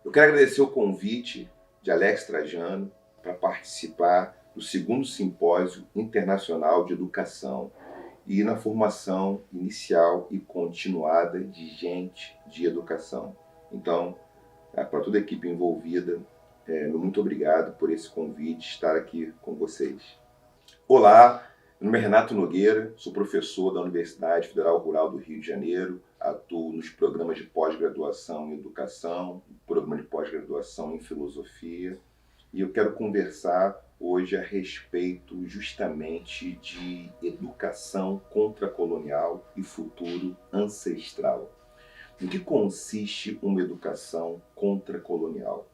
Eu quero agradecer o convite de Alex Trajano para participar do segundo simpósio internacional de educação e na formação inicial e continuada de gente de educação. Então, para toda a equipe envolvida, muito obrigado por esse convite, estar aqui com vocês. Olá, meu nome é Renato Nogueira, sou professor da Universidade Federal Rural do Rio de Janeiro, atuo nos programas de pós-graduação em educação, programa de pós-graduação em filosofia, e eu quero conversar hoje a respeito justamente de educação contracolonial e futuro ancestral. Em que consiste uma educação contracolonial?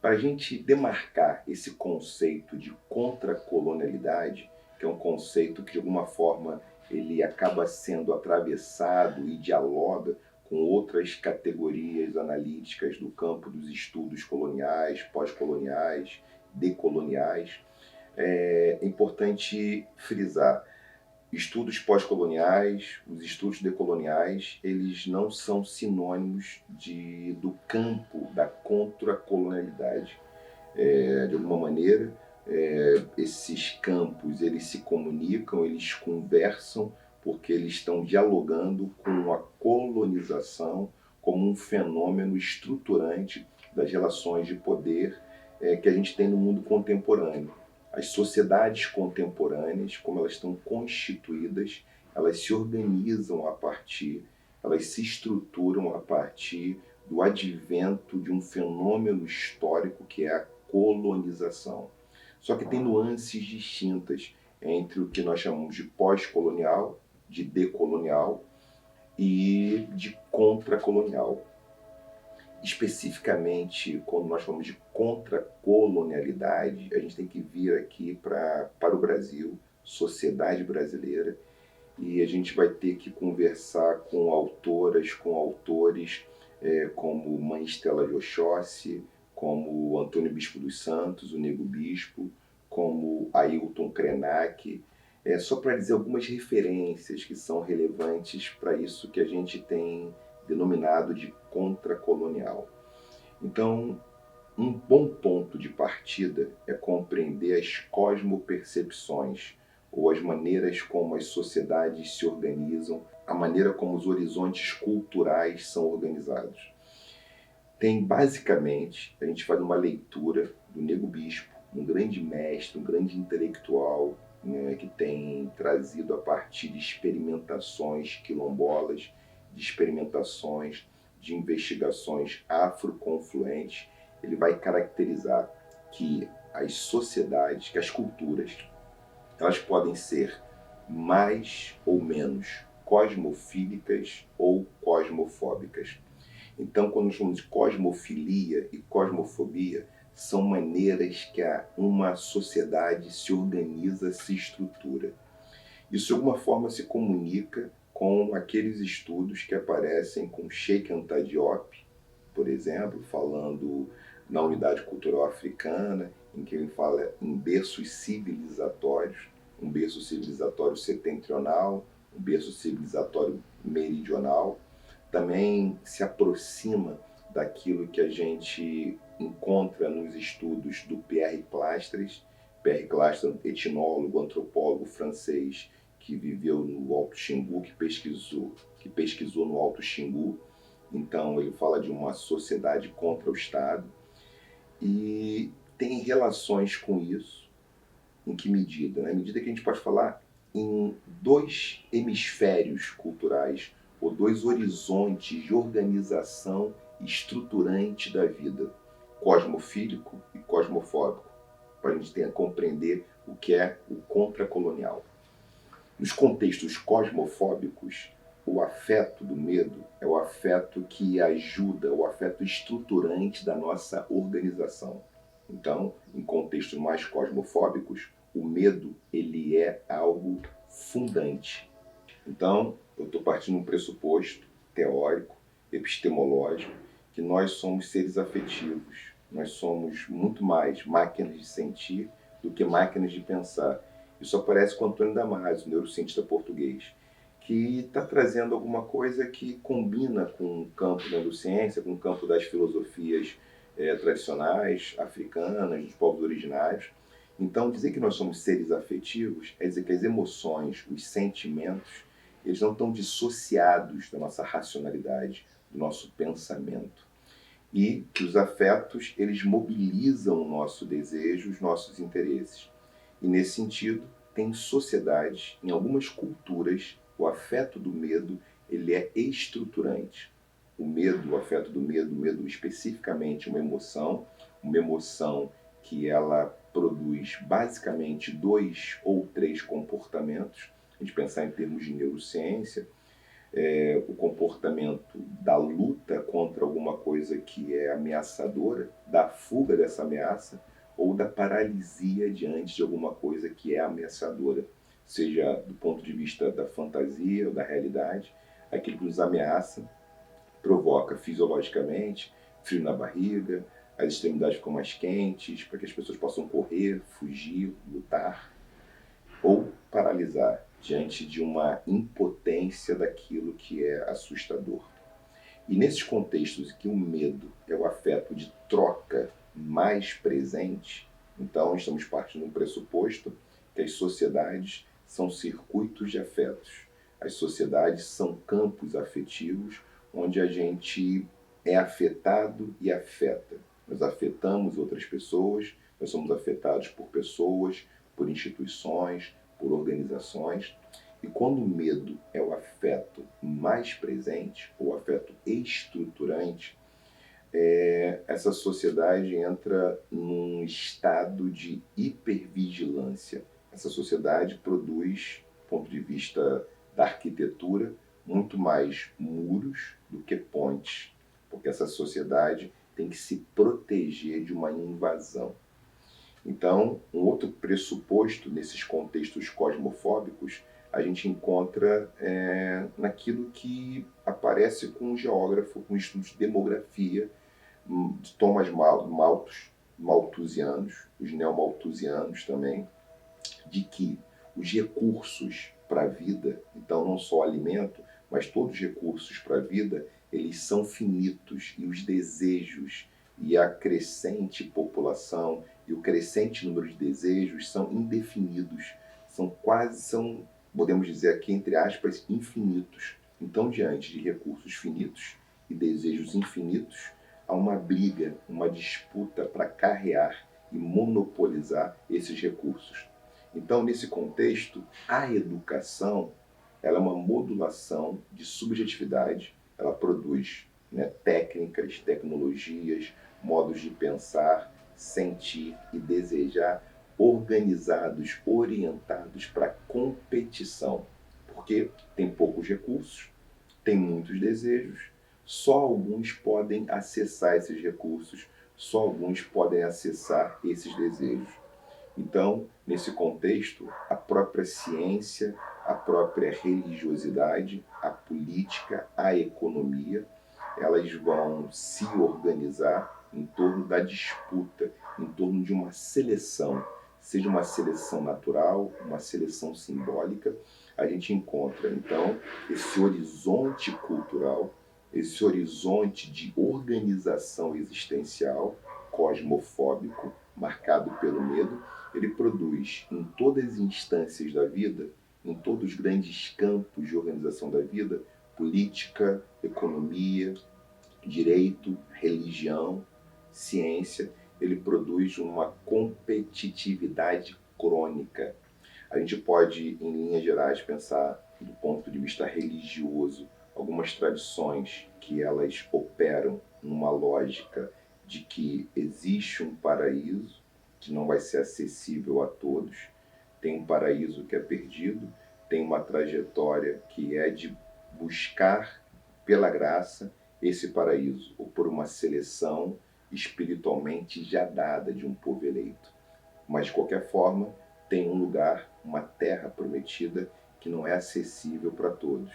Para a gente demarcar esse conceito de contracolonialidade, que é um conceito que de alguma forma ele acaba sendo atravessado e dialoga com outras categorias analíticas do campo dos estudos coloniais, pós-coloniais, decoloniais, é importante frisar: estudos pós-coloniais, os estudos decoloniais, eles não são sinônimos do campo da contracolonialidade. De alguma maneira, esses campos eles se comunicam, eles conversam, porque eles estão dialogando com a colonização como um fenômeno estruturante das relações de poder que a gente tem no mundo contemporâneo. As sociedades contemporâneas, como elas estão constituídas, elas se organizam elas se estruturam a partir do advento de um fenômeno histórico que é a colonização. Só que tem nuances distintas entre o que nós chamamos de pós-colonial, de decolonial e de contracolonial. Especificamente, quando nós falamos de contracolonialidade, a gente tem que vir aqui para o Brasil, sociedade brasileira, e a gente vai ter que conversar com autoras, com autores como Mãe Estela de Oxóssi, como Antônio Bispo dos Santos, o Nego Bispo, como Ailton Krenak, só para dizer algumas referências que são relevantes para isso que a gente tem denominado de contracolonial. Então, um bom ponto de partida é compreender as cosmopercepções, ou as maneiras como as sociedades se organizam, a maneira como os horizontes culturais são organizados. Basicamente, a gente faz uma leitura do Nego Bispo, um grande mestre, um grande intelectual, que tem trazido a partir de experimentações quilombolas, de experimentações, de investigações afroconfluentes. Ele vai caracterizar que as sociedades, que as culturas, elas podem ser mais ou menos cosmofílicas ou cosmofóbicas. Então, quando nós falamos de cosmofilia e cosmofobia, são maneiras que uma sociedade se organiza, se estrutura. Isso, de alguma forma, se comunica com aqueles estudos que aparecem com Cheikh Anta Diop, por exemplo, falando na unidade cultural africana, em que ele fala em berços civilizatórios, um berço civilizatório setentrional, um berço civilizatório meridional. Também se aproxima daquilo que a gente encontra nos estudos do Pierre Clastres, etnólogo, antropólogo francês, que viveu no Alto Xingu, que pesquisou no Alto Xingu. Então ele fala de uma sociedade contra o Estado e tem relações com isso. Em que medida? Na medida que a gente pode falar em dois hemisférios culturais ou dois horizontes de organização estruturante da vida, cosmofílico e cosmofóbico, para a gente compreender o que é o contracolonial. Nos contextos cosmofóbicos, o afeto do medo é o afeto que ajuda, o afeto estruturante da nossa organização. Então, em contextos mais cosmofóbicos, o medo ele é algo fundante. Então, eu estou partindo de um pressuposto teórico, epistemológico, que nós somos seres afetivos. Nós somos muito mais máquinas de sentir do que máquinas de pensar. Isso aparece com Antônio Damasio, neurocientista português, que está trazendo alguma coisa que combina com o campo da neurociência, com o campo das filosofias tradicionais, africanas, dos povos originários. Então, dizer que nós somos seres afetivos é dizer que as emoções, os sentimentos, eles não estão dissociados da nossa racionalidade, do nosso pensamento. E que os afetos, eles mobilizam o nosso desejo, os nossos interesses. E nesse sentido, tem sociedades, em algumas culturas, o afeto do medo, ele é estruturante. O medo, o afeto do medo, o medo especificamente uma emoção que ela produz basicamente 2 ou 3 comportamentos. A gente pensar em termos de neurociência, o comportamento da luta contra alguma coisa que é ameaçadora, da fuga dessa ameaça, ou da paralisia diante de alguma coisa que é ameaçadora, seja do ponto de vista da fantasia ou da realidade. Aquilo que nos ameaça provoca fisiologicamente frio na barriga, as extremidades ficam mais quentes, para que as pessoas possam correr, fugir, lutar, ou paralisar diante de uma impotência daquilo que é assustador. E nesses contextos em que o medo é o afeto de troca mais presente, então estamos partindo de um pressuposto que as sociedades são circuitos de afetos. As sociedades são campos afetivos onde a gente é afetado e afeta. Nós afetamos outras pessoas, nós somos afetados por pessoas, por instituições, por organizações. E quando o medo é o afeto mais presente, ou o afeto estruturante, essa sociedade entra num estado de hipervigilância. Essa sociedade produz, do ponto de vista da arquitetura, muito mais muros do que pontes, porque essa sociedade tem que se proteger de uma invasão. Então, um outro pressuposto nesses contextos cosmofóbicos a gente encontra naquilo que aparece com um geógrafo, com estudos de demografia, de Thomas Malthusianos, os neomalthusianos também, de que os recursos para a vida, então não só alimento, mas todos os recursos para a vida, eles são finitos, e os desejos e a crescente população e o crescente número de desejos são indefinidos, são, podemos dizer aqui, entre aspas, infinitos. Então, diante de recursos finitos e desejos infinitos, há uma briga, uma disputa para carrear e monopolizar esses recursos. Então, nesse contexto, a educação ela é uma modulação de subjetividade, ela produz técnicas, tecnologias, modos de pensar, sentir e desejar organizados, orientados para competição, porque tem poucos recursos, tem muitos desejos, só alguns podem acessar esses recursos, só alguns podem acessar esses desejos. Então, nesse contexto, a própria ciência, a própria religiosidade, a política, a economia, elas vão se organizar em torno da disputa, em torno de uma seleção, seja uma seleção natural, uma seleção simbólica. A gente encontra, então, esse horizonte cultural, esse horizonte de organização existencial, cosmofóbico, marcado pelo medo. Ele produz em todas as instâncias da vida, em todos os grandes campos de organização da vida, política, economia, direito, religião, ciência, ele produz uma competitividade crônica. A gente pode, em linhas gerais, pensar do ponto de vista religioso, algumas tradições que elas operam numa lógica de que existe um paraíso que não vai ser acessível a todos, tem um paraíso que é perdido, tem uma trajetória que é de buscar pela graça esse paraíso, ou por uma seleção espiritualmente já dada de um povo eleito. Mas, de qualquer forma, tem um lugar, uma terra prometida que não é acessível para todos.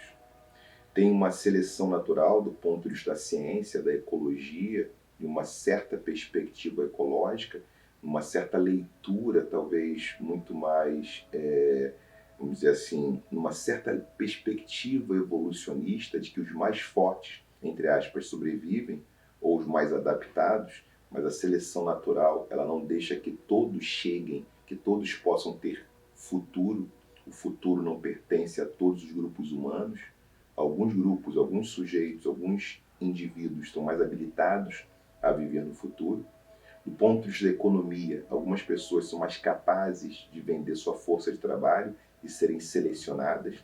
Tem uma seleção natural do ponto de vista da ciência, da ecologia, de uma certa perspectiva ecológica, uma certa leitura, talvez muito mais, vamos dizer assim, uma certa perspectiva evolucionista de que os mais fortes, entre aspas, sobrevivem, ou os mais adaptados, mas a seleção natural, ela não deixa que todos cheguem, que todos possam ter futuro. O futuro não pertence a todos os grupos humanos. Alguns grupos, alguns sujeitos, alguns indivíduos estão mais habilitados a viver no futuro. Do ponto de vista da economia, algumas pessoas são mais capazes de vender sua força de trabalho e serem selecionadas.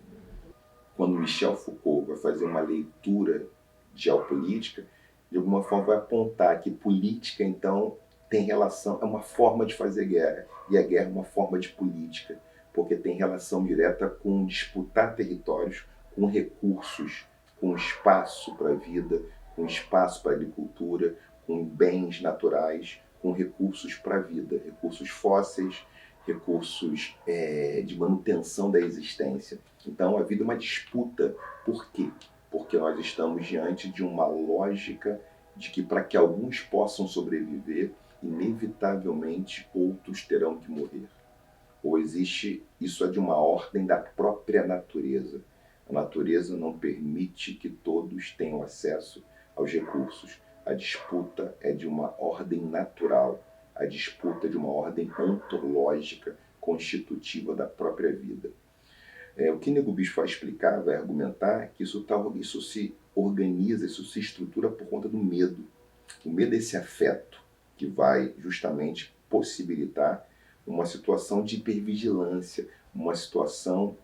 Quando Michel Foucault vai fazer uma leitura geopolítica, de alguma forma vai apontar que política, então, tem relação, é uma forma de fazer guerra, e a guerra é uma forma de política, porque tem relação direta com disputar territórios, com recursos, com espaço para a vida, com espaço para a agricultura, com bens naturais, com recursos para a vida, recursos fósseis, recursos de manutenção da existência. Então a vida é uma disputa. Por quê? Porque nós estamos diante de uma lógica de que para que alguns possam sobreviver, inevitavelmente outros terão que morrer. Ou existe, isso é de uma ordem da própria natureza. A natureza não permite que todos tenham acesso aos recursos. A disputa é de uma ordem natural. A disputa é de uma ordem ontológica constitutiva da própria vida. O que Nego Bispo vai explicar, vai argumentar, que isso se organiza, isso se estrutura por conta do medo. O medo é esse afeto que vai justamente possibilitar uma situação de hipervigilância, uma situação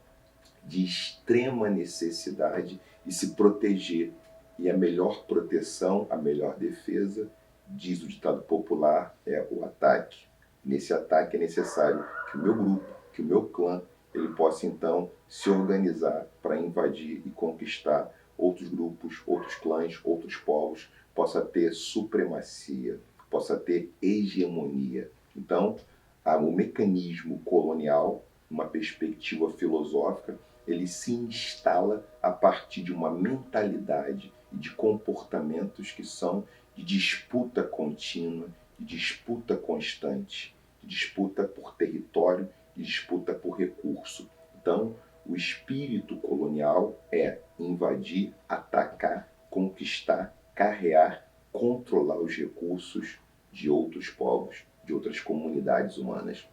de extrema necessidade de se proteger. E a melhor proteção, a melhor defesa, diz o ditado popular, é o ataque. Nesse ataque é necessário que o meu grupo, que o meu clã, ele possa então se organizar para invadir e conquistar outros grupos, outros clãs, outros povos, possa ter supremacia, possa ter hegemonia. Então, o mecanismo colonial, uma perspectiva filosófica, ele se instala a partir de uma mentalidade e de comportamentos que são de disputa contínua, de disputa constante, de disputa por território, de disputa por recurso. Então, o espírito colonial é invadir, atacar, conquistar, carrear, controlar os recursos de outros povos, de outras comunidades humanas.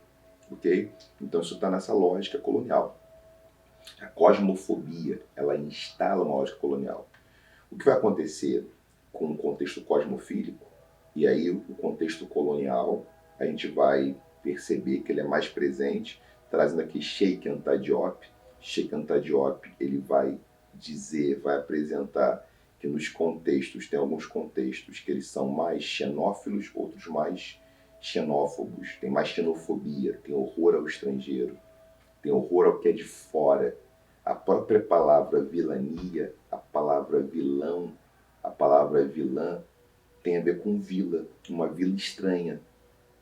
Ok? Então, isso está nessa lógica colonial. A cosmofobia, ela instala uma lógica colonial. O que vai acontecer com o contexto cosmofílico, e aí o contexto colonial, a gente vai perceber que ele é mais presente, trazendo aqui Cheikh Anta Diop. Cheikh Anta Diop, ele vai dizer, vai apresentar que nos contextos, tem alguns contextos que eles são mais xenófilos, outros mais xenófobos, tem mais xenofobia, tem horror ao estrangeiro, tem horror ao que é de fora. A própria palavra vilania, a palavra vilão, a palavra vilã, tem a ver com vila, uma vila estranha,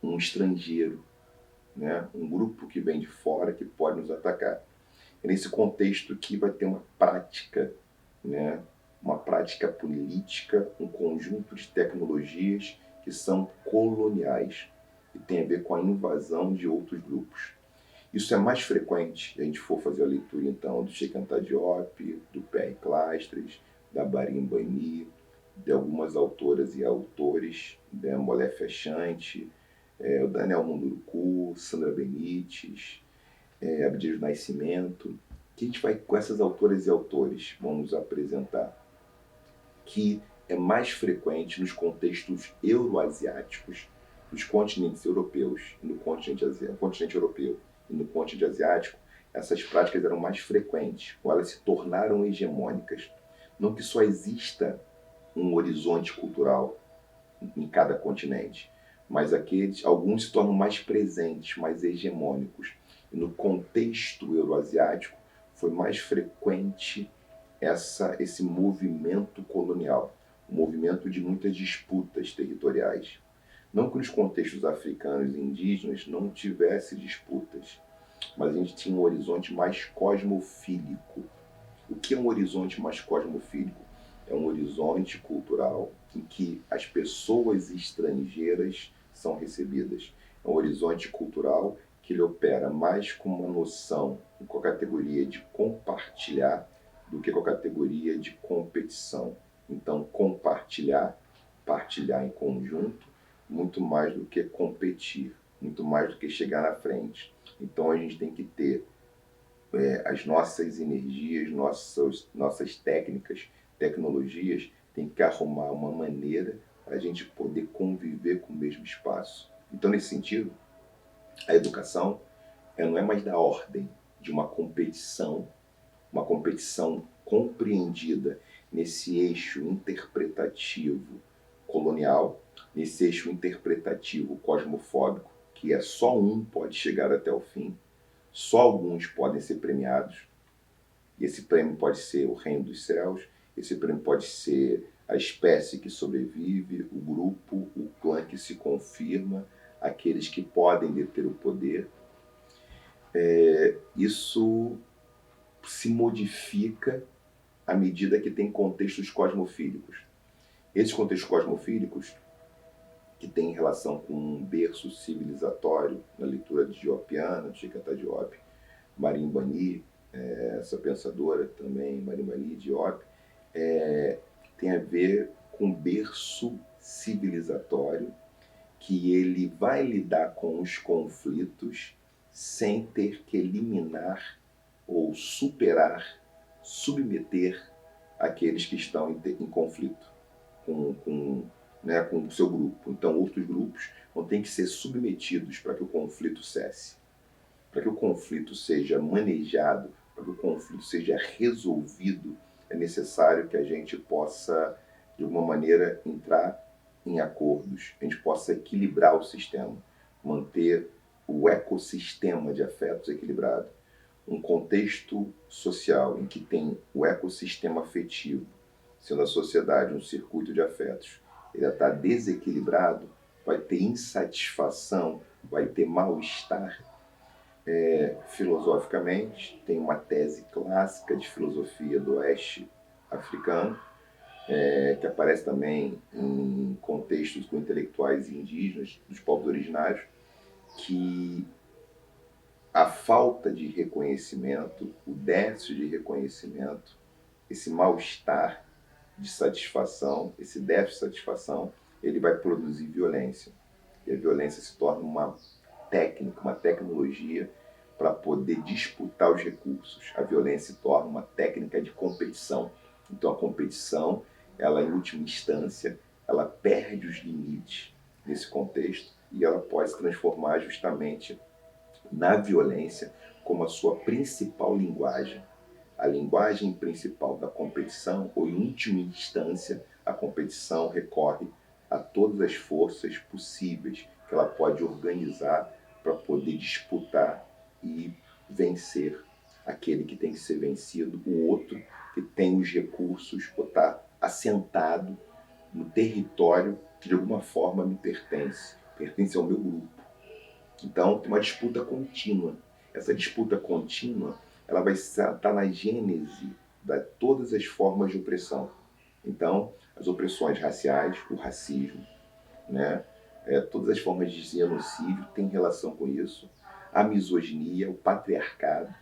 um estrangeiro, né? Um grupo que vem de fora que pode nos atacar. E nesse contexto aqui vai ter uma prática, né? Uma prática política, um conjunto de tecnologias que são coloniais e tem a ver com a invasão de outros grupos. Isso é mais frequente, se a gente for fazer a leitura então do Cheikh Anta Diop, do P.R. Clastres, da Barim Bani, de algumas autoras e autores, né, Molé Fechante, o Daniel Munduruku, Sandra Benites, Abdias do Nascimento, que a gente vai, com essas autoras e autores, vamos apresentar, que é mais frequente nos contextos euroasiáticos, nos continentes europeus, no continente europeu e no continente asiático, essas práticas eram mais frequentes, ou elas se tornaram hegemônicas. Não que só exista um horizonte cultural em cada continente, mas aqueles, alguns se tornam mais presentes, mais hegemônicos. E no contexto euroasiático foi mais frequente esse movimento colonial, um movimento de muitas disputas territoriais. Não que nos contextos africanos e indígenas não tivesse disputas, mas a gente tinha um horizonte mais cosmofílico. O que é um horizonte mais cosmofílico? É um horizonte cultural em que as pessoas estrangeiras são recebidas. É um horizonte cultural que ele opera mais com uma noção, com a categoria de compartilhar, do que com a categoria de competição. Então, compartilhar, partilhar em conjunto, muito mais do que competir, muito mais do que chegar na frente. Então a gente tem que ter as nossas energias, nossas técnicas, tecnologias, tem que arrumar uma maneira para a gente poder conviver com o mesmo espaço. Então, nesse sentido, a educação ela não é mais da ordem de uma competição compreendida nesse eixo interpretativo colonial, nesse eixo interpretativo cosmofóbico, que é só um pode chegar até o fim, só alguns podem ser premiados. Esse prêmio pode ser o reino dos céus, esse prêmio pode ser a espécie que sobrevive, o grupo, o clã que se confirma, aqueles que podem deter o poder. Isso se modifica à medida que tem contextos cosmofílicos. Esses contextos cosmofílicos, que têm relação com um berço civilizatório, na leitura de Diopiana, de Chikata Diop, Marimbani, essa pensadora também, Marimbani Diop, tem a ver com berço civilizatório, que ele vai lidar com os conflitos sem ter que eliminar ou superar, submeter aqueles que estão em conflito com o seu grupo. Então, outros grupos vão ter que ser submetidos para que o conflito cesse. Para que o conflito seja manejado, para que o conflito seja resolvido, é necessário que a gente possa, de alguma maneira, entrar em acordos, a gente possa equilibrar o sistema, manter o ecossistema de afetos equilibrado. Um contexto social em que tem o ecossistema afetivo, sendo a sociedade um circuito de afetos, ele está desequilibrado, vai ter insatisfação, vai ter mal-estar. Filosoficamente, tem uma tese clássica de filosofia do oeste africano, que aparece também em contextos com intelectuais indígenas, dos povos originários, que a falta de reconhecimento, o déficit de reconhecimento, esse mal-estar de satisfação, esse déficit de satisfação, ele vai produzir violência. E a violência se torna uma técnica, uma tecnologia para poder disputar os recursos. A violência se torna uma técnica de competição. Então a competição, ela em última instância, ela perde os limites nesse contexto e ela pode se transformar justamente na violência como a sua principal linguagem. A linguagem principal da competição, ou em última instância, a competição recorre a todas as forças possíveis que ela pode organizar para poder disputar e vencer aquele que tem que ser vencido, o outro que tem os recursos ou está assentado no território que de alguma forma me pertence ao meu grupo. Então, tem uma disputa contínua. Essa disputa contínua, ela vai estar na gênese de todas as formas de opressão. Então, as opressões raciais, o racismo, né? Todas as formas de genocídio têm relação com isso. A misoginia, o patriarcado,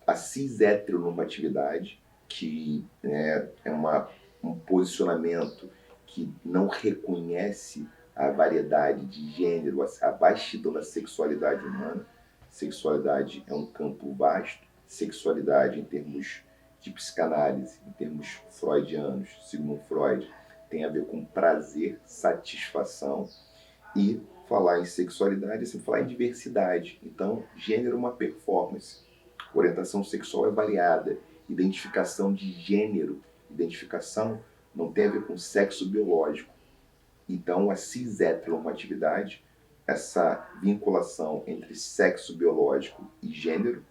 a cis-heteronormatividade, que um posicionamento que não reconhece a variedade de gênero, a vastidão da sexualidade humana. Sexualidade é um campo vasto. Sexualidade, em termos de psicanálise, em termos freudianos, segundo Freud, tem a ver com prazer, satisfação. E falar em sexualidade é assim, falar em diversidade. Então, gênero é uma performance. Orientação sexual é variada. Identificação de gênero, identificação não tem a ver com sexo biológico. Então, a cis-heteronormatividade, essa vinculação entre sexo biológico e gênero,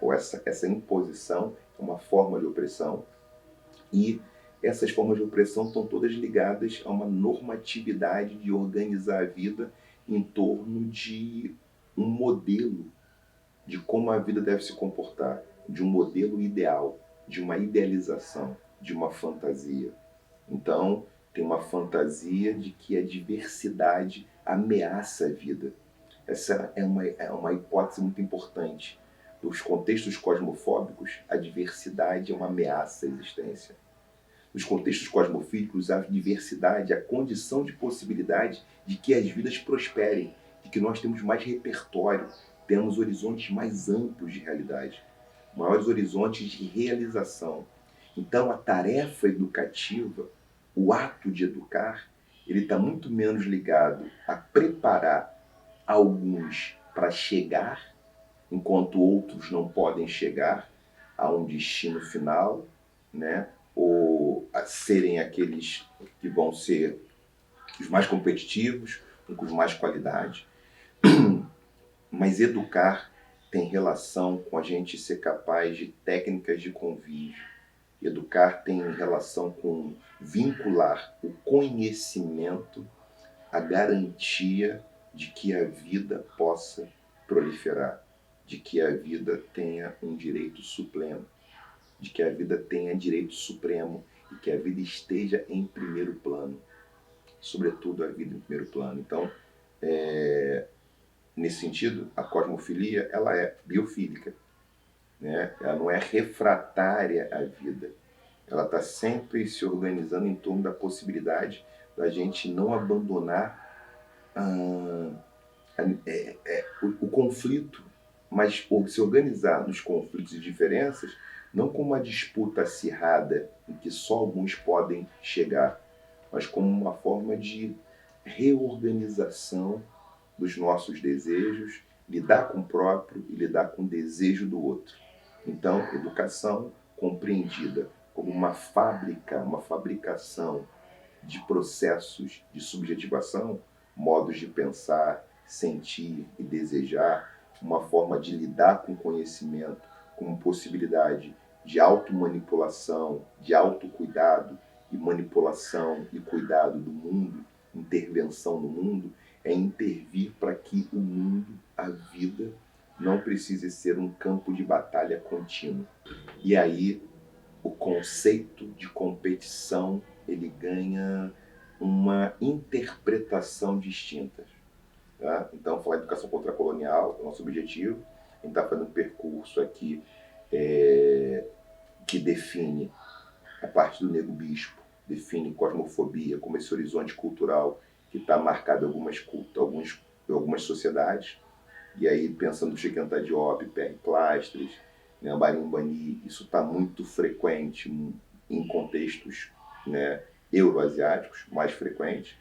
ou essa imposição é uma forma de opressão, e essas formas de opressão estão todas ligadas a uma normatividade de organizar a vida em torno de um modelo de como a vida deve se comportar, de um modelo ideal, de uma idealização, de uma fantasia. Então, tem uma fantasia de que a diversidade ameaça a vida. Essa é uma hipótese muito importante. Nos contextos cosmofóbicos, a diversidade é uma ameaça à existência. nos contextos cosmofísicos, a diversidade, a condição de possibilidade de que as vidas prosperem, de que nós temos mais repertório, temos horizontes mais amplos de realidade, maiores horizontes de realização. Então, a tarefa educativa, o ato de educar, ele está muito menos ligado a preparar alguns para chegar, enquanto outros não podem chegar a um destino final, né? Ou a serem aqueles que vão ser os mais competitivos, com mais qualidade. Mas educar tem relação com a gente ser capaz de técnicas de convívio. Educar tem relação com vincular o conhecimento à garantia de que a vida possa proliferar, de que a vida tenha um direito supremo, de que a vida tenha direito supremo e que a vida esteja em primeiro plano, sobretudo a vida em primeiro plano. Então, nesse sentido, a cosmofilia ela é biofílica, né? Ela não é refratária à vida. Ela está sempre se organizando em torno da possibilidade da gente não abandonar o conflito, mas se organizar nos conflitos e diferenças, não como uma disputa acirrada em que só alguns podem chegar, mas como uma forma de reorganização dos nossos desejos, lidar com o próprio e lidar com o desejo do outro. Então, educação compreendida como uma fábrica, uma fabricação de processos de subjetivação, modos de pensar, sentir e desejar, uma forma de lidar com o conhecimento como possibilidade de automanipulação, de autocuidado e manipulação e cuidado do mundo, intervenção no mundo, é intervir para que o mundo, a vida, não precise ser um campo de batalha contínuo. E aí o conceito de competição ele ganha uma interpretação distinta. Tá? Então, falar de educação contracolonial é o nosso objetivo. A gente está fazendo um percurso aqui que define, a partir do Negro Bispo, define cosmofobia como esse horizonte cultural que está marcado em algumas sociedades. E aí, pensando no Chico Anta Diop, Pierre Plastres, né, Banimbani, isso está muito frequente em contextos, né, euroasiáticos, mais frequente,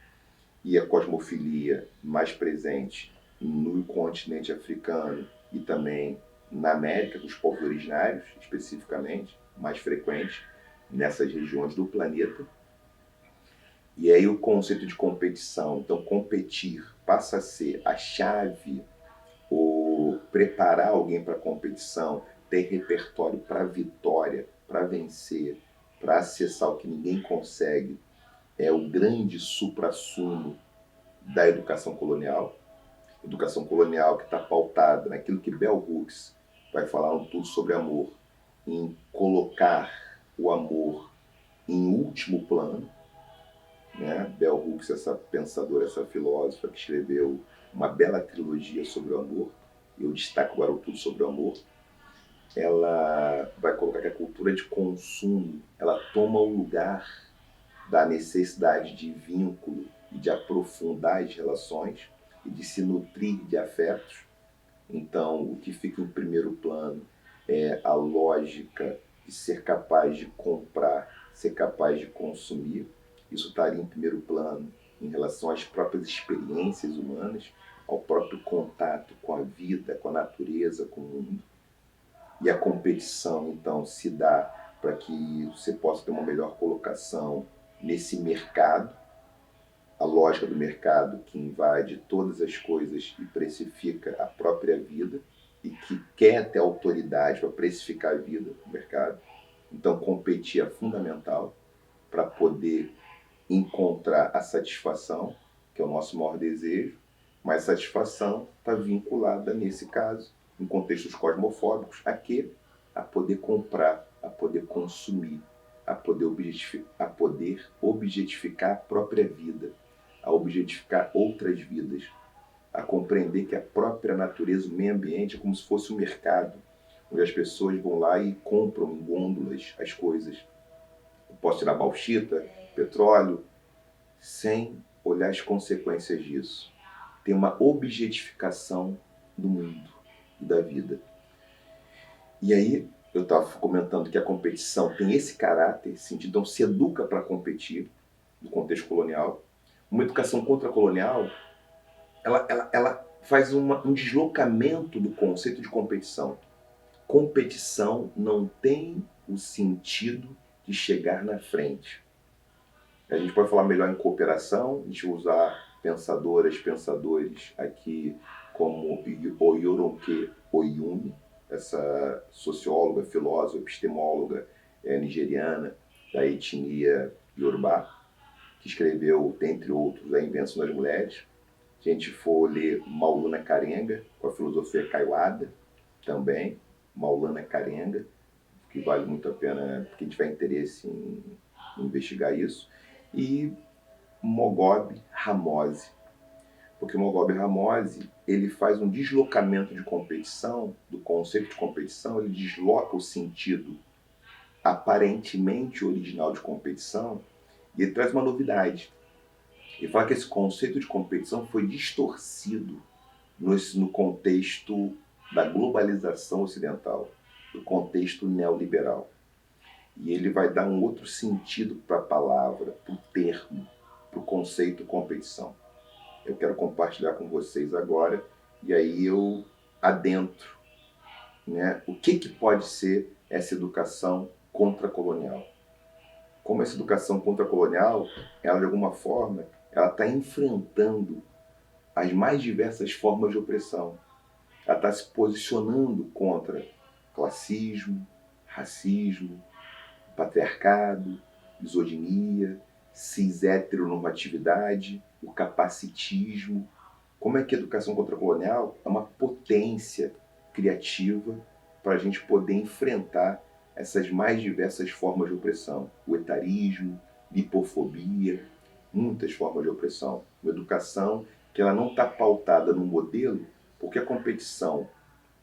e a cosmofilia mais presente no continente africano e também na América, dos povos originários, especificamente, mais frequente nessas regiões do planeta. E aí o conceito de competição, então competir passa a ser a chave, ou preparar alguém para a competição, ter repertório para vitória, para vencer, para acessar o que ninguém consegue, é o grande suprassumo da educação colonial. Educação colonial que está pautada naquilo que Bell Hooks vai falar um tudo sobre amor, em colocar o amor em último plano. Né? Bell Hooks, essa pensadora, essa filósofa que escreveu uma bela trilogia sobre o amor, eu destaco agora o tudo sobre o amor, ela vai colocar que a cultura de consumo ela toma o lugar da necessidade de vínculo e de aprofundar as relações e de se nutrir de afetos. Então, o que fica em primeiro plano é a lógica de ser capaz de comprar, ser capaz de consumir. Isso estaria em primeiro plano em relação às próprias experiências humanas, ao próprio contato com a vida, com a natureza, com o mundo. E a competição, então, se dá para que você possa ter uma melhor colocação nesse mercado, a lógica do mercado que invade todas as coisas e precifica a própria vida e que quer ter autoridade para precificar a vida do mercado. Então, competir é fundamental para poder encontrar a satisfação, que é o nosso maior desejo, mas satisfação está vinculada, nesse caso, em contextos cosmofóbicos, a quê? A poder comprar, a poder consumir, a poder objetificar a própria vida, a objetificar outras vidas, a compreender que a própria natureza, o meio ambiente, é como se fosse um mercado, onde as pessoas vão lá e compram em gôndolas as coisas. posso tirar bauxita, petróleo, sem olhar as consequências disso. Tem uma objetificação do mundo e da vida. E aí, eu estava comentando que a competição tem esse caráter, esse sentido, então se educa para competir no contexto colonial. Uma educação contra-colonial, ela faz um deslocamento do conceito de competição. Competição não tem o sentido de chegar na frente. A gente pode falar melhor em cooperação, a gente vai usar pensadoras, pensadores aqui como Oyoronke Oyumi, essa socióloga, filósofa, epistemóloga nigeriana da etnia Yorubá, que escreveu, dentre outros, A Invenção das Mulheres. Se a gente for ler Maulana Karenga, com a filosofia Kaiwada, também, Maulana Karenga, que vale muito a pena, quem tiver interesse em investigar isso, e Mogobe Ramose. Porque Mogobe Ramose, ele faz um deslocamento de competição, do conceito de competição, ele desloca o sentido aparentemente original de competição e ele traz uma novidade. Ele fala que esse conceito de competição foi distorcido no contexto da globalização ocidental, do contexto neoliberal. E ele vai dar um outro sentido para a palavra, para o termo, para o conceito competição. Eu quero compartilhar com vocês agora, e aí eu adentro, né, o que pode ser essa educação contracolonial. Como essa educação contracolonial, ela de alguma forma, ela está enfrentando as mais diversas formas de opressão. Ela está se posicionando contra classismo, racismo, patriarcado, misoginia, cis-heteronormatividade, o capacitismo. Como é que a educação contracolonial é uma potência criativa para a gente poder enfrentar essas mais diversas formas de opressão. O etarismo, lipofobia, muitas formas de opressão. Uma educação que ela não está pautada num modelo, porque a competição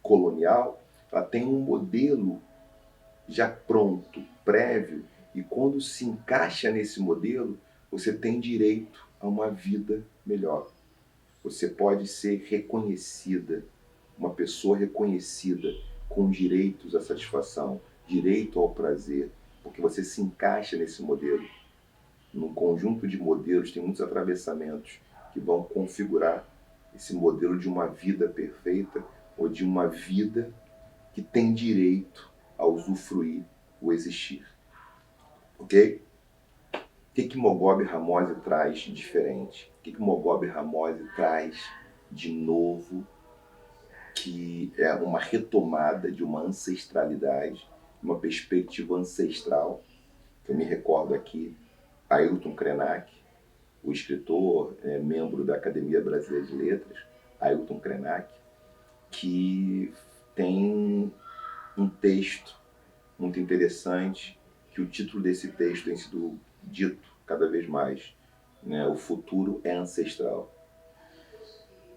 colonial ela tem um modelo já pronto, prévio, e quando se encaixa nesse modelo, você tem direito a uma vida melhor. Você pode ser reconhecida, uma pessoa reconhecida, com direitos à satisfação, direito ao prazer, porque você se encaixa nesse modelo. Num conjunto de modelos, tem muitos atravessamentos que vão configurar esse modelo de uma vida perfeita ou de uma vida que tem direito a usufruir o existir. Ok? O que Mogobe Ramose traz de diferente? O que Mogobe Ramose traz de novo, que é uma retomada de uma ancestralidade, uma perspectiva ancestral? Eu me recordo aqui, Ailton Krenak, o escritor, membro da Academia Brasileira de Letras, Ailton Krenak, que tem um texto muito interessante, que o título desse texto tem sido dito cada vez mais, né? O futuro é ancestral.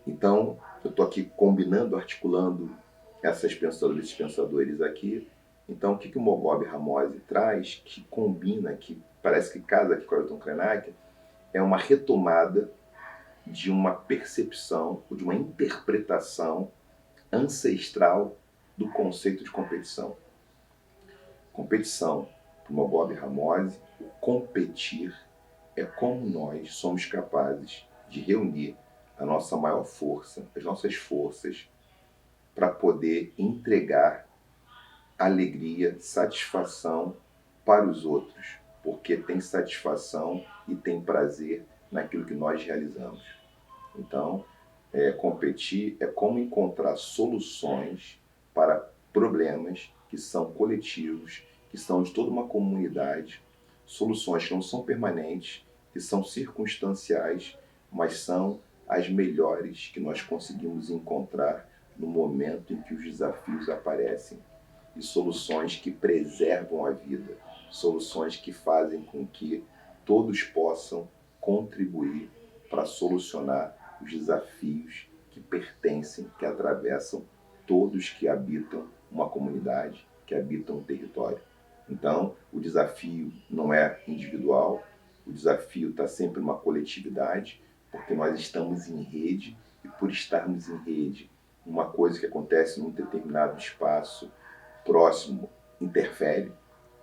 Então, eu estou aqui combinando, articulando esses pensadores aqui. Então, o que o Mogobe Ramose traz, que combina, que parece que casa aqui com o Ailton Krenak, é uma retomada de uma percepção, ou de uma interpretação ancestral do conceito de competição. Competição, para o Mogobe Ramose, o competir é como nós somos capazes de reunir a nossa maior força, as nossas forças, para poder entregar alegria, satisfação para os outros, porque tem satisfação e tem prazer naquilo que nós realizamos. Então, competir é como encontrar soluções para problemas que são coletivos, que são de toda uma comunidade, soluções que não são permanentes, que são circunstanciais, mas são as melhores que nós conseguimos encontrar no momento em que os desafios aparecem. E soluções que preservam a vida, soluções que fazem com que todos possam contribuir para solucionar os desafios que pertencem, que atravessam todos que habitam uma comunidade, que habitam um território. Então, o desafio não é individual, o desafio está sempre numa coletividade, porque nós estamos em rede, e por estarmos em rede, uma coisa que acontece num determinado espaço próximo interfere.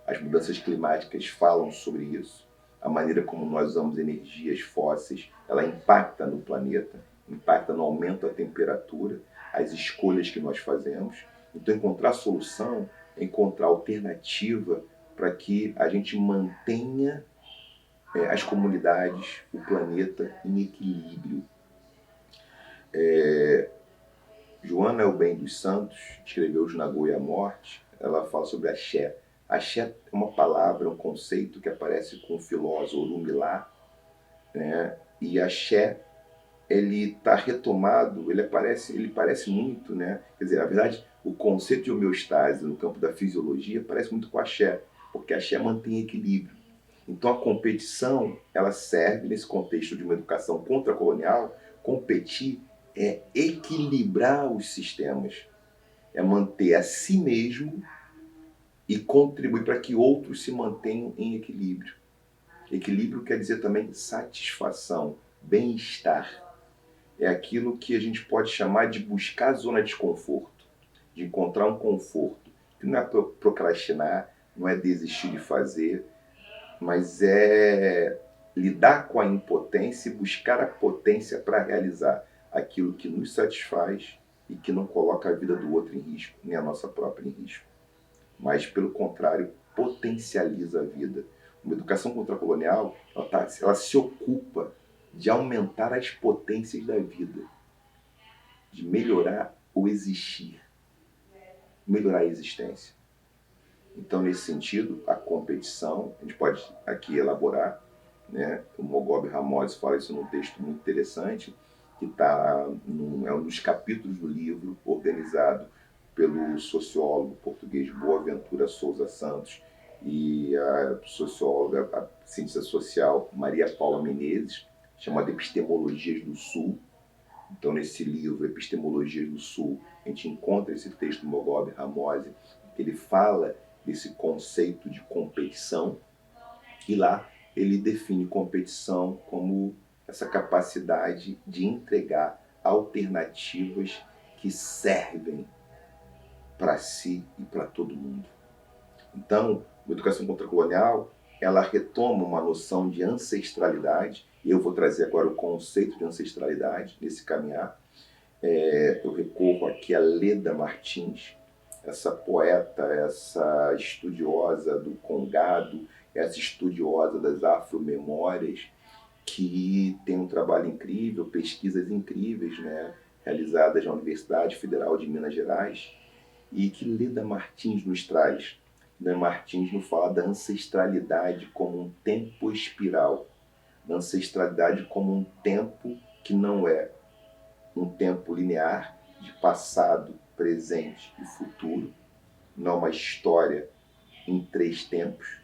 As mudanças climáticas falam sobre isso. A maneira como nós usamos energias fósseis, ela impacta no planeta, impacta no aumento da temperatura, as escolhas que nós fazemos. Então, encontrar solução, encontrar alternativa para que a gente mantenha as comunidades, o planeta em equilíbrio. Joana Elben dos Santos escreveu Os Nagô e a Morte. Ela fala sobre axé. Axé é uma palavra, um conceito que aparece com o filósofo Orunmilá, né? E axé, ele está retomado, ele parece muito, né? Quer dizer, na verdade, o conceito de homeostase no campo da fisiologia parece muito com axé, porque axé mantém equilíbrio. Então a competição, ela serve nesse contexto de uma educação contracolonial. Competir é equilibrar os sistemas, é manter a si mesmo e contribuir para que outros se mantenham em equilíbrio. Equilíbrio quer dizer também satisfação, bem-estar. É aquilo que a gente pode chamar de buscar a zona de conforto, de encontrar um conforto, que não é procrastinar, não é desistir de fazer, mas é lidar com a impotência e buscar a potência para realizar aquilo que nos satisfaz e que não coloca a vida do outro em risco, nem a nossa própria em risco. Mas, pelo contrário, potencializa a vida. Uma educação contracolonial, ela se ocupa de aumentar as potências da vida, de melhorar o existir, melhorar a existência. Então, nesse sentido, a competição, a gente pode aqui elaborar, né? O Mogobe Ramós fala isso num texto muito interessante, que é um dos capítulos do livro, organizado pelo sociólogo português Boaventura Souza Santos e a socióloga, a cientista social Maria Paula Menezes, chamado Epistemologias do Sul. Então, nesse livro, Epistemologias do Sul, a gente encontra esse texto do Mogobe Ramós, que ele fala desse conceito de competição, e lá ele define competição como essa capacidade de entregar alternativas que servem para si e para todo mundo. Então, a educação contracolonial, ela retoma uma noção de ancestralidade, e eu vou trazer agora o conceito de ancestralidade nesse caminhar. Eu recorro aqui a Leda Martins, essa poeta, essa estudiosa do Congado, essa estudiosa das afromemórias, que tem um trabalho incrível, pesquisas incríveis, né, realizadas na Universidade Federal de Minas Gerais, e que Leda Martins nos traz. Leda Martins nos fala da ancestralidade como um tempo espiral, da ancestralidade como um tempo que não é um tempo linear de passado, presente e futuro, não é uma história em 3 tempos,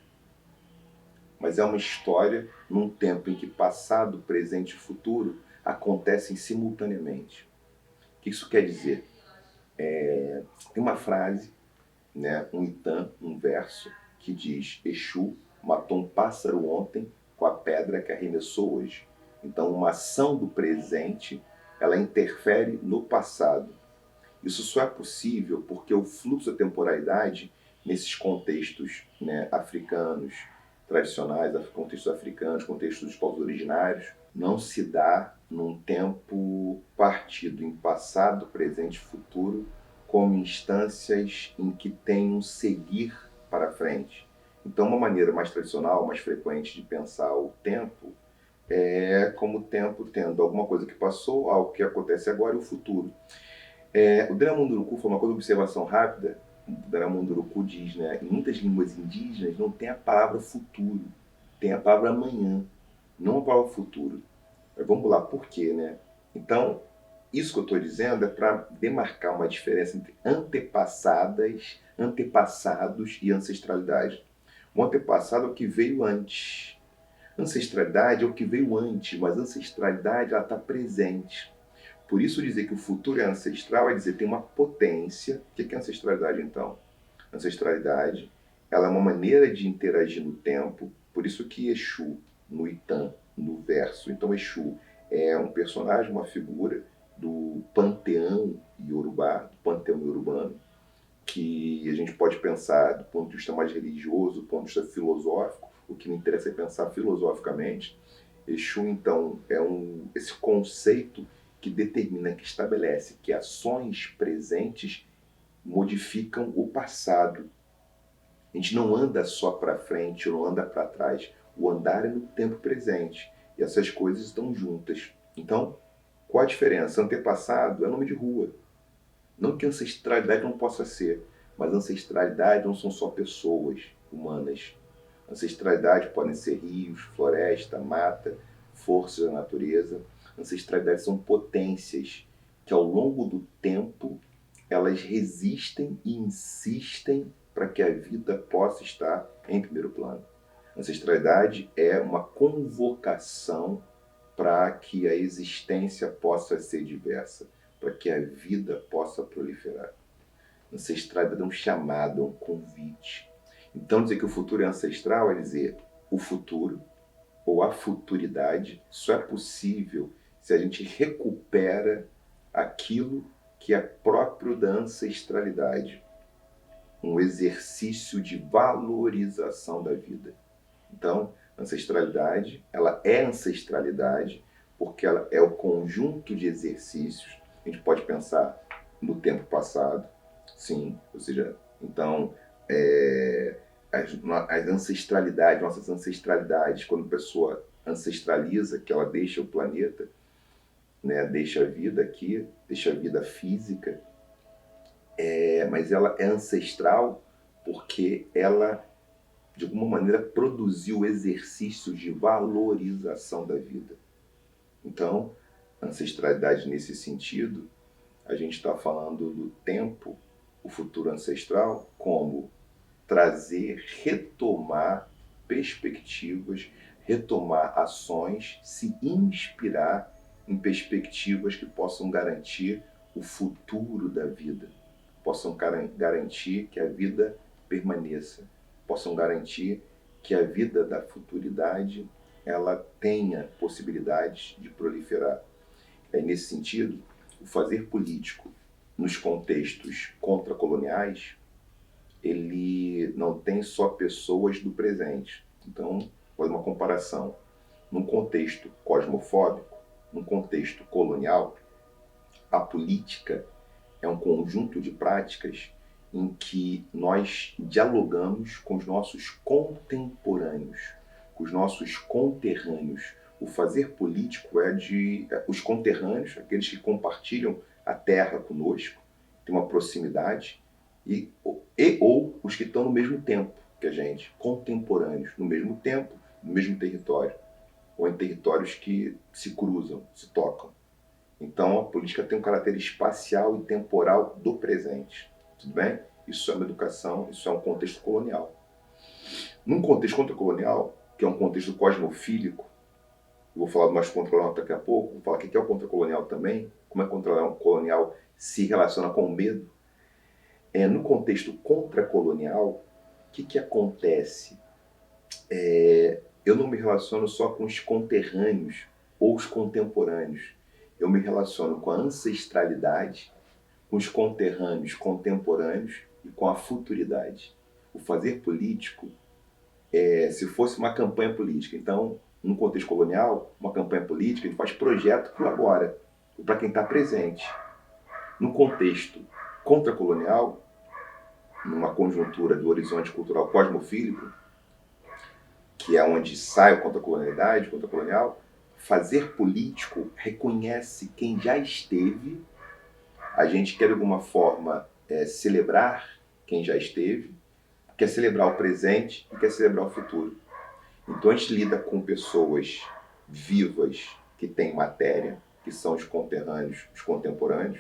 mas é uma história num tempo em que passado, presente e futuro acontecem simultaneamente. O que isso quer dizer? Tem uma frase, né, um itam, um verso, que diz: Exu matou um pássaro ontem com a pedra que arremessou hoje. Então, uma ação do presente, ela interfere no passado. Isso só é possível porque o fluxo da temporalidade, nesses contextos, né, africanos, tradicionais, contextos africanos, contextos dos povos originários, não se dá num tempo partido em passado, presente e futuro, como instâncias em que tem um seguir para frente. Então, uma maneira mais tradicional, mais frequente de pensar o tempo é como o tempo tendo alguma coisa que passou, algo que acontece agora e o futuro. O Dana Munduruku foi uma coisa, observação rápida. O Dana Munduruku diz, né, em muitas línguas indígenas não tem a palavra futuro, tem a palavra amanhã, não a palavra futuro. Mas vamos lá, por quê, né? Então, isso que eu estou dizendo é para demarcar uma diferença entre antepassados e ancestralidade. O antepassado é o que veio antes. Ancestralidade é o que veio antes, mas ancestralidade ela está presente. Por isso dizer que o futuro é ancestral é dizer que tem uma potência. O que é ancestralidade, então? Ancestralidade ela é uma maneira de interagir no tempo, por isso que Exu, no Itan, no verso, então Exu é um personagem, uma figura do panteão iorubá, do panteão iorubano, que a gente pode pensar do ponto de vista mais religioso, do ponto de vista filosófico. O que me interessa é pensar filosoficamente. Exu, então, é esse conceito que determina, que estabelece que ações presentes modificam o passado. A gente não anda só para frente ou não anda para trás. O andar é no tempo presente. E essas coisas estão juntas. Então, qual a diferença? Antepassado é nome de rua. Não que ancestralidade não possa ser, mas ancestralidade não são só pessoas humanas. Ancestralidade podem ser rios, floresta, mata, forças da natureza. Ancestralidade são potências que ao longo do tempo elas resistem e insistem para que a vida possa estar em primeiro plano. Ancestralidade é uma convocação para que a existência possa ser diversa, para que a vida possa proliferar. Ancestralidade é um chamado, é um convite. Então, dizer que o futuro é ancestral é dizer o futuro ou a futuridade só é possível se a gente recupera aquilo que é próprio da ancestralidade, um exercício de valorização da vida. Então, ancestralidade, ela é ancestralidade porque ela é o conjunto de exercícios. A gente pode pensar no tempo passado, sim, ou seja, então, as ancestralidades, nossas ancestralidades, quando a pessoa ancestraliza, que ela deixa o planeta, né, deixa a vida aqui, deixa a vida física, mas ela é ancestral porque ela, de alguma maneira, produziu exercícios de valorização da vida. Então, ancestralidade nesse sentido, a gente está falando do tempo, o futuro ancestral, como trazer, retomar perspectivas, retomar ações, se inspirar em perspectivas que possam garantir o futuro da vida, possam garantir que a vida permaneça, possam garantir que a vida da futuridade ela tenha possibilidades de proliferar. Nesse sentido, o fazer político nos contextos contracoloniais, ele não tem só pessoas do presente. Então, vou fazer uma comparação. Num contexto cosmofóbico, num contexto colonial, a política é um conjunto de práticas em que nós dialogamos com os nossos contemporâneos, com os nossos conterrâneos. O fazer político é de os conterrâneos, aqueles que compartilham a terra conosco, têm uma proximidade, ou os que estão no mesmo tempo que a gente, contemporâneos, no mesmo tempo, no mesmo território, ou em territórios que se cruzam, se tocam. Então, a política tem um caráter espacial e temporal do presente. Tudo bem? Isso é uma educação, isso é um contexto colonial. Num contexto contracolonial, que é um contexto cosmofílico, eu vou falar mais contracolonial daqui a pouco, vou falar o que é o contracolonial também, como é que o contracolonial se relaciona com o medo. No contexto contracolonial, o que acontece? Eu não me relaciono só com os conterrâneos ou os contemporâneos. Eu me relaciono com a ancestralidade, com os conterrâneos contemporâneos e com a futuridade. O fazer político se fosse uma campanha política. Então, no contexto colonial, uma campanha política, a gente faz projeto para o agora, para quem está presente. No contexto contracolonial, numa conjuntura do horizonte cultural cosmofílico, que é onde sai a contracolonialidade, contracolonial, fazer político reconhece quem já esteve. A gente quer de alguma forma celebrar quem já esteve, quer celebrar o presente e quer celebrar o futuro. Então a gente lida com pessoas vivas que têm matéria, que são os conterrâneos, os contemporâneos,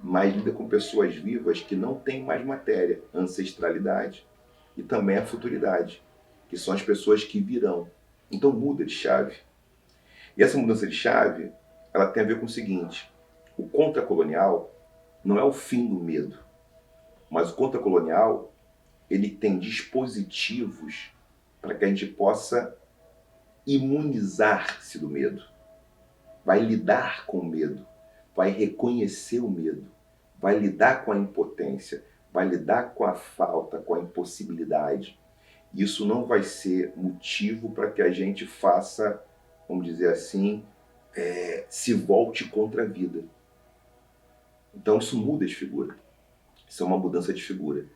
mas lida com pessoas vivas que não têm mais matéria, ancestralidade e também a futuridade, que são as pessoas que virão. Então muda de chave. E essa mudança de chave, ela tem a ver com o seguinte: o contracolonial não é o fim do medo, mas o contracolonial ele tem dispositivos para que a gente possa imunizar-se do medo. Vai lidar com o medo, vai reconhecer o medo, vai lidar com a impotência, vai lidar com a falta, com a impossibilidade. Isso não vai ser motivo para que a gente faça, vamos dizer assim, se volte contra a vida. Então isso muda de figura. Isso é uma mudança de figura,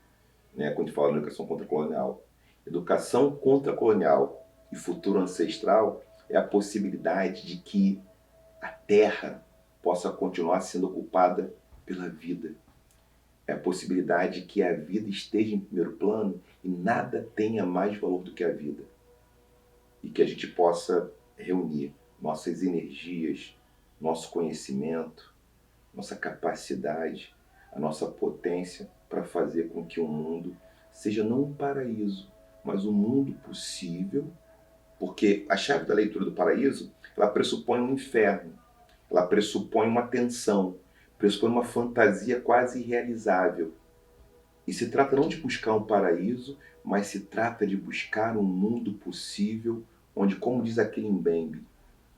né? Quando a gente fala de educação contracolonial. Educação contracolonial e futuro ancestral é a possibilidade de que a Terra possa continuar sendo ocupada pela vida. É a possibilidade de que a vida esteja em primeiro plano e nada tenha mais valor do que a vida. E que a gente possa reunir nossas energias, nosso conhecimento, nossa capacidade, a nossa potência para fazer com que o mundo seja não um paraíso, mas um mundo possível, porque a chave da leitura do paraíso, ela pressupõe um inferno, ela pressupõe uma tensão, pressupõe uma fantasia quase irrealizável. E se trata não de buscar um paraíso, mas se trata de buscar um mundo possível, onde, como diz aquele Mbembe,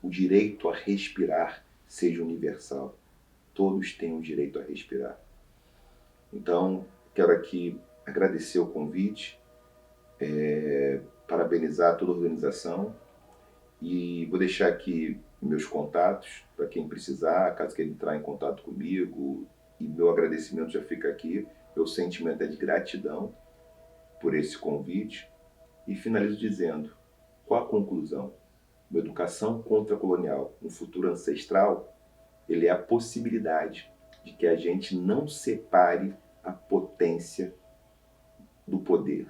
o direito a respirar seja universal. Todos têm o direito a respirar. Então, quero aqui agradecer o convite, parabenizar toda a organização e vou deixar aqui meus contatos para quem precisar, caso queira entrar em contato comigo, e meu agradecimento já fica aqui, meu sentimento é de gratidão por esse convite e finalizo dizendo, qual a conclusão? Uma educação contracolonial, um futuro ancestral, ele é a possibilidade de que a gente não separe a potência do poder.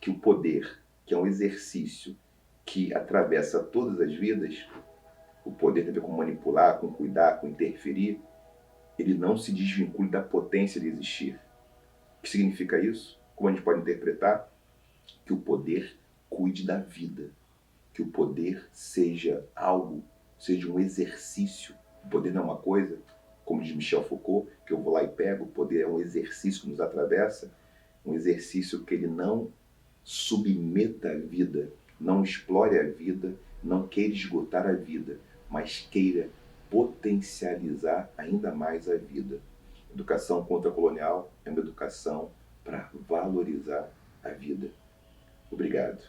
Que o poder, que é um exercício que atravessa todas as vidas, o poder tem a ver com manipular, com cuidar, com interferir, ele não se desvincule da potência de existir. O que significa isso? Como a gente pode interpretar? Que o poder cuide da vida. Que o poder seja algo, seja um exercício. O poder não é uma coisa, como diz Michel Foucault, que eu vou lá e pego. O poder é um exercício que nos atravessa, um exercício que ele não submeta a vida, não explore a vida, não queira esgotar a vida, mas queira potencializar ainda mais a vida. Educação contracolonial é uma educação para valorizar a vida. Obrigado.